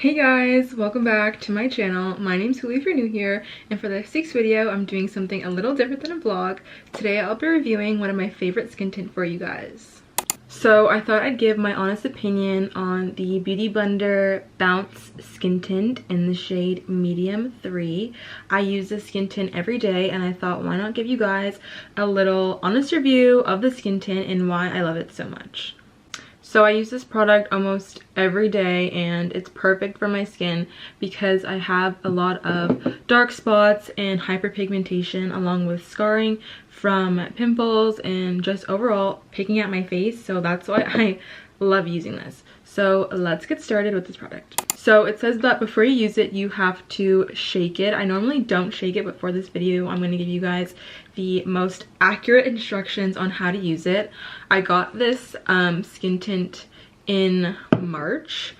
Hey guys, welcome back to my channel. My name's Julie if you're new here, and for this week's video I'm doing something a little different than a vlog. Today I'll be reviewing one of my favorite skin tint for you guys. So I thought I'd give my honest opinion on the Beauty Blender Bounce Skin Tint in the shade Medium 3. I use this skin tint every day and I thought why not give you guys a little honest review of the skin tint and why I love it so much. So I use this product almost every day and it's perfect for my skin because I have a lot of dark spots and hyperpigmentation along with scarring from pimples and just overall picking at my face. So that's why I love using this. So let's get started with this product. So it says that before you use it, you have to shake it. I normally don't shake it, but for this video, I'm going to give you guys the most accurate instructions on how to use it. I got this skin tint in March,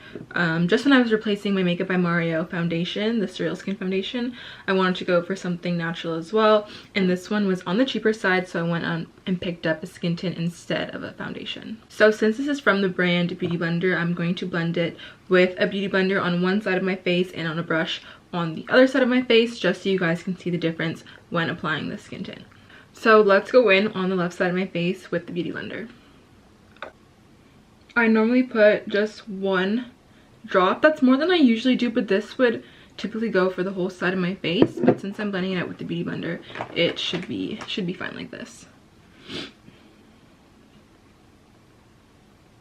just when I was replacing my Makeup by Mario foundation, the Surreal Skin foundation. I wanted to go for something natural as well, and this one was on the cheaper side, so I went on and picked up a skin tint instead of a foundation. So since this is from the brand Beauty Blender, I'm going to blend it with a Beauty Blender on one side of my face and on a brush on the other side of my face, just so you guys can see the difference when applying this skin tint. So let's go in on the left side of my face with the Beauty Blender. I normally put just one drop. That's more than I usually do, but this would typically go for the whole side of my face. But since I'm blending it out with the Beauty Blender, it should be fine like this.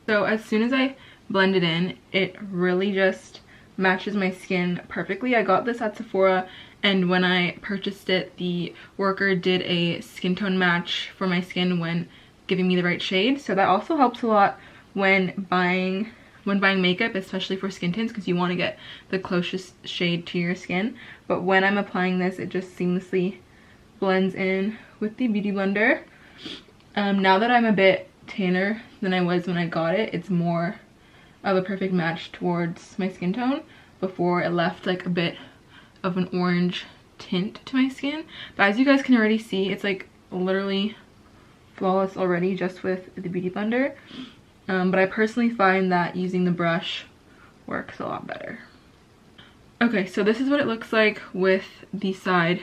So as soon as I blend it in, it really just matches my skin perfectly. I got this at Sephora, and when I purchased it, the worker did a skin tone match for my skin when giving me the right shade. So that also helps a lot when buying makeup, especially for skin tints, because you want to get the closest shade to your skin. But when I'm applying this, it just seamlessly blends in with the Beauty Blender. Now that I'm a bit tanner than I was when I got it, it's more of a perfect match towards my skin tone. Before, it left like a bit of an orange tint to my skin, but as you guys can already see, it's like literally flawless already just with the Beauty Blender. But I personally find that using the brush works a lot better. Okay, so this is what it looks like with the side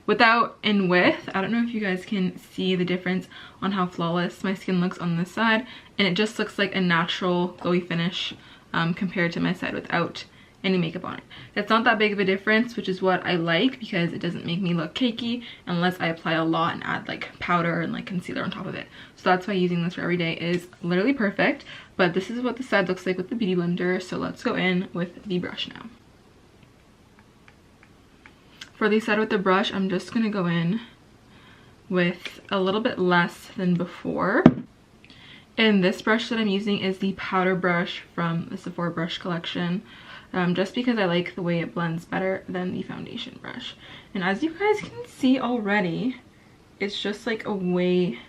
without and with. I don't know if you guys can see the difference on how flawless my skin looks on this side, and it just looks like a natural glowy finish compared to my side without any makeup on it. It's not that big of a difference, which is what I like because it doesn't make me look cakey unless I apply a lot and add like powder and like concealer on top of it. So that's why using this for every day is literally perfect. But this is what the side looks like with the Beauty Blender. So let's go in with the brush now. For the side with the brush, I'm just gonna go in with a little bit less than before. And this brush that I'm using is the powder brush from the Sephora brush collection. Just because I like the way it blends better than the foundation brush. And as you guys can see already, it's just like a way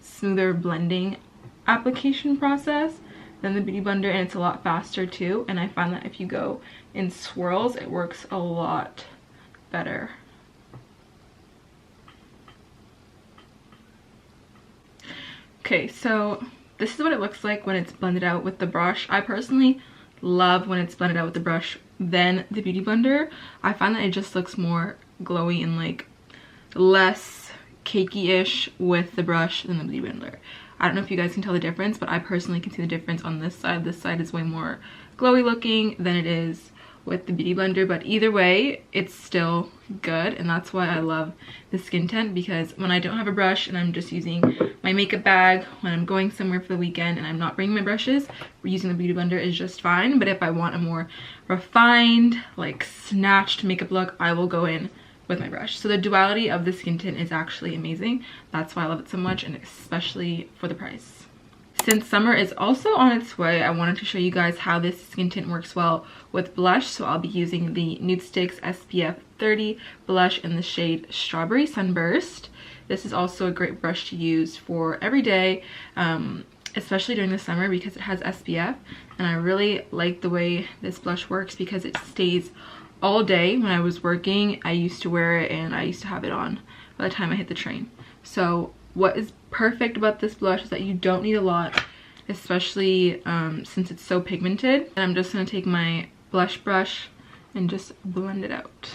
smoother blending application process than the Beauty Blender, and it's a lot faster too. And I find that if you go in swirls, it works a lot better. Okay, so this is what it looks like when it's blended out with the brush. I personally love when it's blended out with the brush than the Beauty Blender. I find that it just looks more glowy and like less cakey-ish with the brush than the Beauty Blender. I don't know if you guys can tell the difference, but I personally can see the difference on this side. This side is way more glowy looking than it is with the Beauty Blender, but either way it's still good, and that's why I love the skin tint, because when I don't have a brush and I'm just using my makeup bag when I'm going somewhere for the weekend and I'm not bringing my brushes, using the Beauty Blender is just fine. But if I want a more refined, like snatched makeup look, I will go in with my brush. So the duality of the skin tint is actually amazing. That's why I love it so much, and especially for the price. Since summer is also on its way, I wanted to show you guys how this skin tint works well with blush. So I'll be using the Nudestix SPF 30 blush in the shade Strawberry Sunburst. This is also a great brush to use for every day, especially during the summer because it has SPF. And I really like the way this blush works because it stays all day. When I was working, I used to wear it and I used to have it on by the time I hit the train. So what is perfect about this blush is that you don't need a lot, especially since it's so pigmented. And I'm just going to take my blush brush and just blend it out.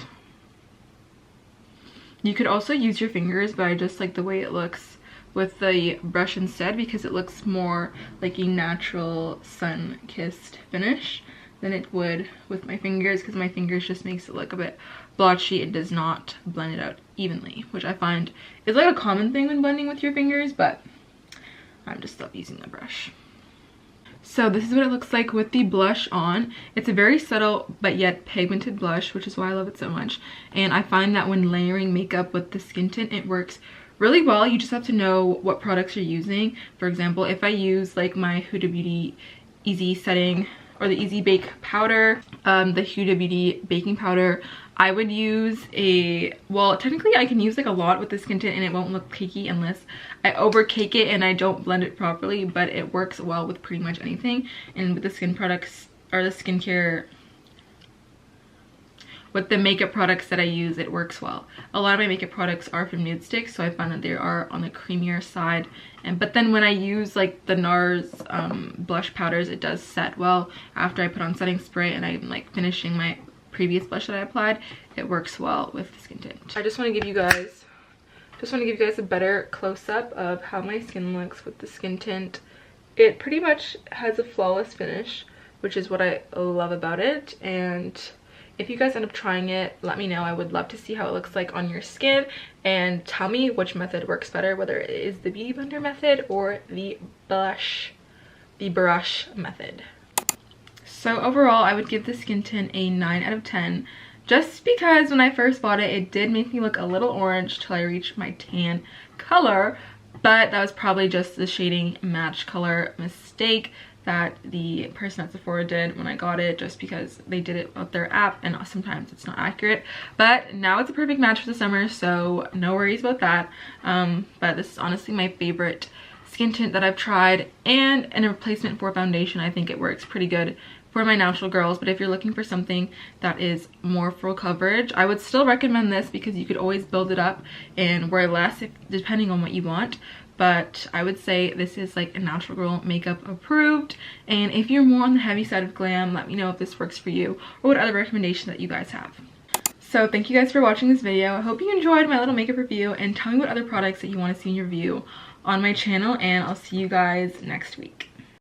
You could also use your fingers, but I just like the way it looks with the brush instead because it looks more like a natural sun-kissed finish than it would with my fingers, because my fingers just makes it look a bit blotchy. It does not blend it out evenly, which I find is like a common thing when blending with your fingers, but I'm just love using the brush. So this is what it looks like with the blush on. It's a very subtle but yet pigmented blush, which is why I love it so much. And I find that when layering makeup with the skin tint, it works really well. You just have to know what products you're using. For example, if I use like my Huda Beauty Easy Setting or the Easy Bake powder, the Huda Beauty baking powder, I would use well, technically I can use like a lot with the skin tint and it won't look cakey unless I over cake it and I don't blend it properly, but it works well with pretty much anything. And with the skin products or the skincare, with the makeup products that I use, it works well. A lot of my makeup products are from Nude Sticks, so I find that they are on the creamier side. But then when I use like the NARS blush powders, it does set well after I put on setting spray and I'm like finishing my previous blush that I applied. It works well with the skin tint. I just want to give you guys a better close-up of how my skin looks with the skin tint. It pretty much has a flawless finish, which is what I love about it. And if you guys end up trying it, let me know. I would love to see how it looks like on your skin, and tell me which method works better, whether it is the Beauty Blender method or the brush method. So overall, I would give the skin tint a 9 out of 10, just because when I first bought it, it did make me look a little orange till I reached my tan color, but that was probably just the shading match color mistake that the person at Sephora did when I got it, just because they did it with their app and sometimes it's not accurate. But now it's a perfect match for the summer, so no worries about that. But this is honestly my favorite skin tint that I've tried, and in a replacement for foundation, I think it works pretty good for my natural girls. But if you're looking for something that is more full coverage, I would still recommend this because you could always build it up and wear less depending on what you want. But I would say this is like a natural girl makeup approved. And if you're more on the heavy side of glam, let me know if this works for you or what other recommendations that you guys have. So thank you guys for watching this video. I hope you enjoyed my little makeup review, and tell me what other products that you want to see in your review on my channel, and I'll see you guys next week.